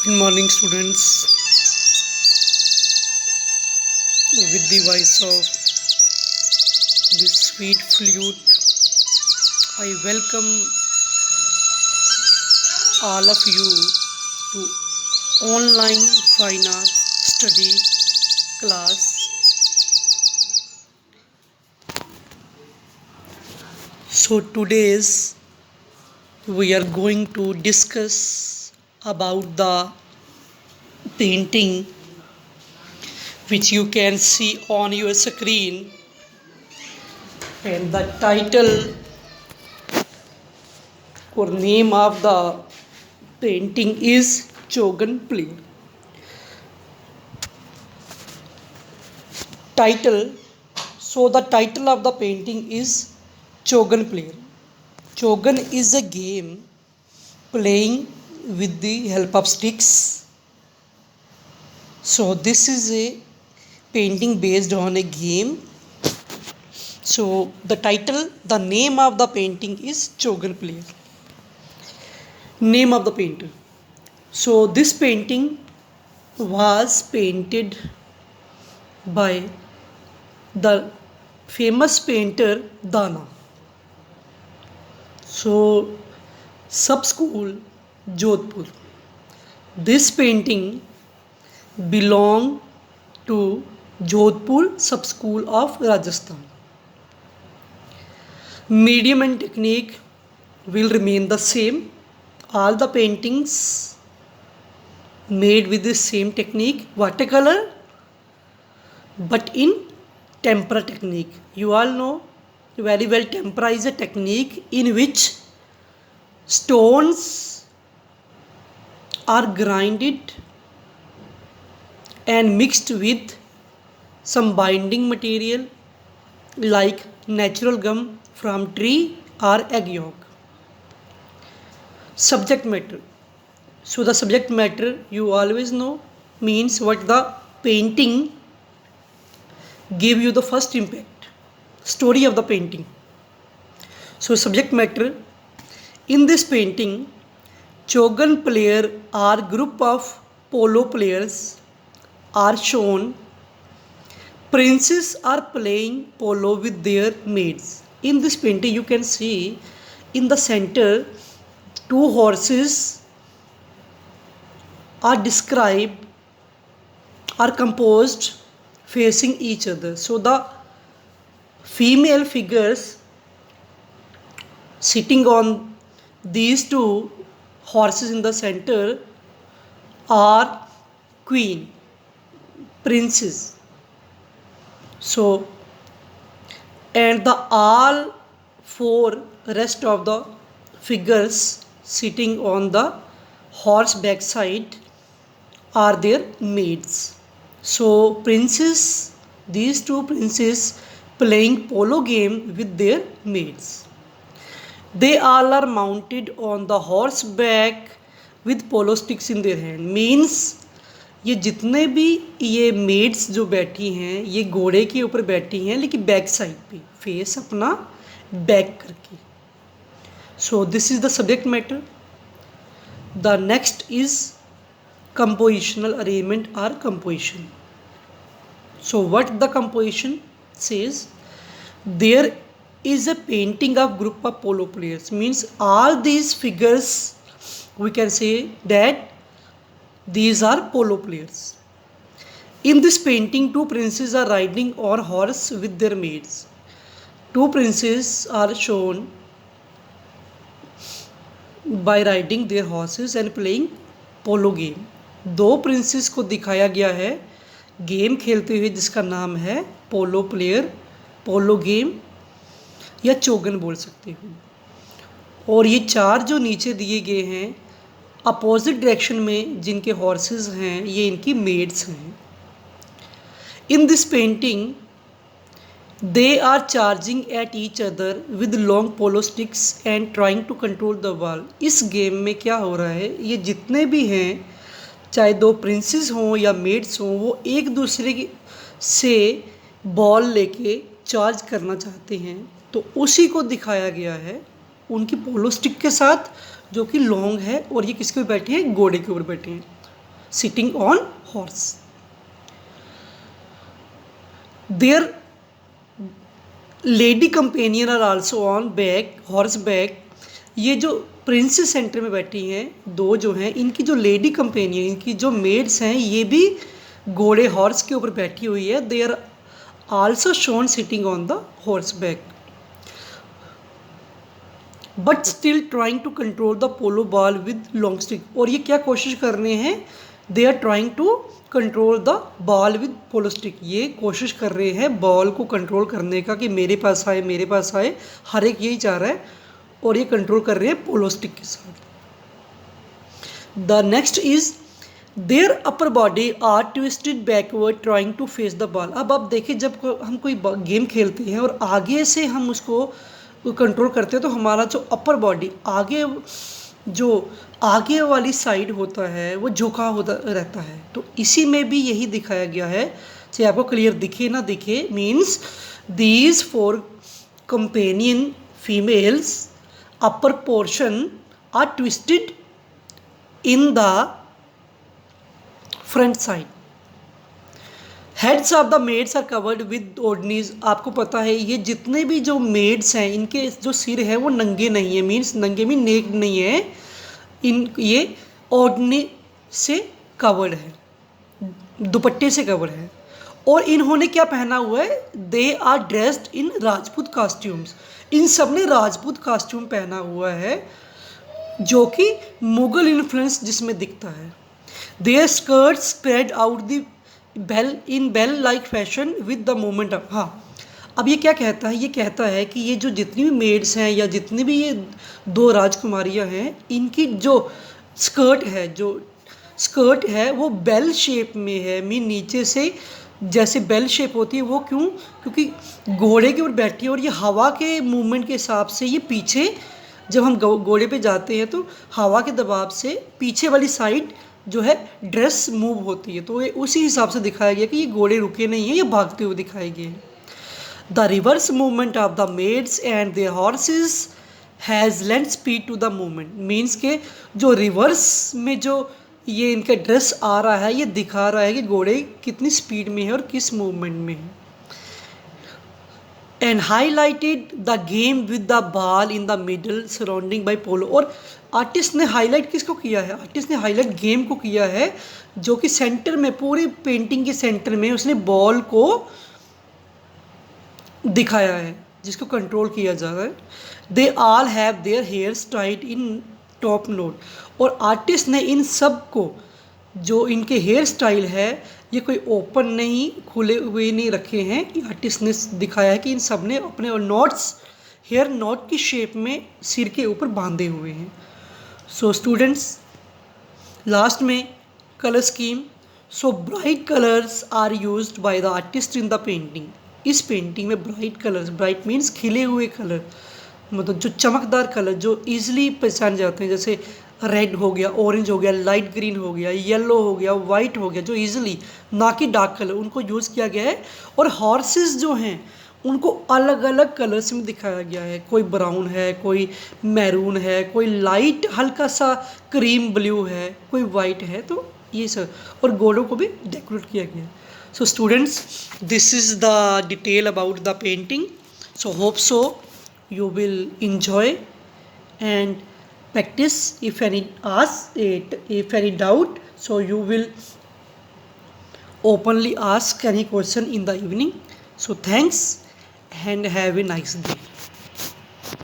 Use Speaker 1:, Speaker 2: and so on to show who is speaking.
Speaker 1: Good morning, students. With the voice of this sweet flute, I welcome all of you to online fine arts study class. So today's we are going to discuss about the painting which you can see on your screen, and the title or name of the painting is Chogan Player. Title. So the title of the painting is Chogan Player. Chogan is a game playing with the help of sticks. So this is a painting based on a game. So the name of the painting is Chogan Player. Name of the painter. So this painting was painted by the famous painter Dana. So sub school Jodhpur. This painting belong to Jodhpur sub school of Rajasthan. Medium and technique will remain the same. All the paintings made with the same technique, watercolor, but in tempera technique. You all know very well tempera is a technique in which stones are grinded and mixed with some binding material like natural gum from tree or egg yolk. Subject matter. So the subject matter you always know means what the painting give you the first impact. Story of the painting. So subject matter. In this painting, Chogan player or group of polo players are shown. Princes are playing polo with their maids. In this painting you can see in the center two horses are described, are composed facing each other. So the female figures sitting on these two horses in the center are queen, princes. So and the all four rest of the figures sitting on the horse backside are their maids. So princes, these two princes playing polo game with their maids. They all are mounted on the horseback with polo sticks in their hand. Means ये जितने भी ये maids जो बैठी हैं ये घोड़े के ऊपर बैठी हैं लेकिन बैक साइड पे फेस अपना बैक करके. So this is the subject matter. The next is compositional arrangement or composition. So what the composition says, there is a painting of group of polo players, means all these figures we can say that these are polo players. In this painting two princes are riding on horse with their maids. Two princes are shown by riding their horses and playing polo game. दो princess को दिखाया गया है game खेलते हुए जिसका नाम है पोलो प्लेयर, पोलो गेम या चोगन बोल सकते हो. और ये चार जो नीचे दिए गए हैं अपोजिट डायरेक्शन में जिनके हॉर्सेस हैं ये इनकी मेड्स हैं. In this painting they are charging at each other with long polo sticks and trying to control the ball. इस गेम में क्या हो रहा है, ये जितने भी हैं चाहे दो प्रिंसेस हों या मेड्स हों वो एक दूसरे से बॉल लेके चार्ज करना चाहते हैं तो उसी को दिखाया गया है उनकी पोलो स्टिक के साथ, जो कि लॉन्ग है, और ये किसके ऊपर बैठे हैं, घोड़े के ऊपर बैठे हैं, sitting on horse. Their lady companion are also on back, horse back. ये जो प्रिंसेस सेंटर में बैठी हैं दो जो हैं, इनकी जो लेडी कंपेनियन, इनकी जो मेड्स हैं, ये भी घोड़े हॉर्स के ऊपर बैठी हुई है। They are also shown sitting on the horse back, but still trying to control the polo ball with long stick. और ये क्या कोशिश कर रहे हैं, they are trying to control the ball with polo stick. ये कोशिश कर रहे हैं बॉल को कंट्रोल करने का कि मेरे पास आए, मेरे पास आए, हर एक यही चाह रहा है, और ये कंट्रोल कर रहे हैं पोलो स्टिक के साथ। The next is their upper body are twisted backward trying to face the ball. अब आप देखिए, जब हम कोई गेम खेलते हैं और आगे से हम उसको कंट्रोल करते हैं, तो हमारा जो अपर बॉडी आगे, जो आगे वाली साइड होता है, वो झुका होता रहता है। तो इसी में भी यही दिखाया गया है, चाहे आपको क्लियर दिखे ना दिखे, means these 4 companion females upper portion are twisted in the front side. Heads of the maids are covered with ओढ़नीज। आपको पता है ये जितने भी जो मेड्स हैं, इनके जो सिर है वो नंगे नहीं है, मीन्स नंगे मीन नेक नहीं है, ये ओढ़नी से कवर्ड है, दुपट्टे से कवर्ड है। और इन्होंने क्या पहना हुआ है, they are dressed in Rajput costumes. इन सब ने राजपूत कॉस्ट्यूम पहना हुआ है, जो कि मुगल इन्फ्लुएंस जिसमें दिखता है। Their skirts spread out the bell in bell like fashion with the moment of. हाँ, अब ये क्या कहता है, ये कहता है कि ये जो जितनी भी मेड्स हैं या जितनी भी ये 2 राजकुमारियाँ हैं, इनकी जो स्कर्ट है वो बेल शेप में है, मीन नीचे से जैसे बेल शेप होती है वो, क्यों, क्योंकि घोड़े के ऊपर बैठी है और ये हवा के मूवमेंट के हिसाब से ये पीछे, जब हम घोड़े पे जाते हैं तो हवा के दबाव से पीछे वाली साइड जो है ड्रेस मूव होती है। तो ये उसी हिसाब से दिखाया गया कि ये घोड़े रुके नहीं हैं, ये भागते हुए दिखाए गए हैं। The reverse movement of the maids and their horses has lent speed to the movement, means के जो रिवर्स में जो ये इनका ड्रेस आ रहा है, ये दिखा रहा है कि घोड़े कितनी स्पीड में है और किस मूवमेंट में है। And highlighted the game with the ball in the middle surrounding by polo. और आर्टिस्ट ने हाईलाइट किसको किया है, आर्टिस्ट ने हाईलाइट गेम को किया है, जो कि सेंटर में, पूरी पेंटिंग के सेंटर में उसने बॉल को दिखाया है, जिसको कंट्रोल किया जा रहा है। They all have their hairs tied in top note. और आर्टिस्ट ने इन सब को, जो इनके हेयर स्टाइल है, ये कोई ओपन नहीं, खुले हुए नहीं रखे हैं। आर्टिस्ट ने दिखाया है कि इन सब ने अपने नॉट्स, हेयर नॉट की शेप में सिर के ऊपर बांधे हुए हैं। सो स्टूडेंट्स, लास्ट में colour scheme. So bright colours are used by the artist in the painting. इस पेंटिंग में ब्राइट कलर्स, ब्राइट मीन्स खिले हुए कलर, मतलब जो चमकदार कलर जो ईजिली पहचान जाते हैं, जैसे रेड हो गया, ऑरेंज हो गया, लाइट ग्रीन हो गया, येलो हो गया, वाइट हो गया, जो ईजिली, ना कि डार्क कलर, उनको यूज़ किया गया है। और हॉर्सेस जो हैं उनको अलग अलग कलर्स में दिखाया गया है, कोई ब्राउन है, कोई मैरून है, कोई लाइट हल्का सा क्रीम ब्लू है, कोई वाइट है, तो ये सब। और घोड़ों को भी डेकोरेट किया गया है। So students, this is the detail about the painting. So hope so you will enjoy and practice. If any doubt, so you will openly ask any question in the evening. So thanks and have a nice day.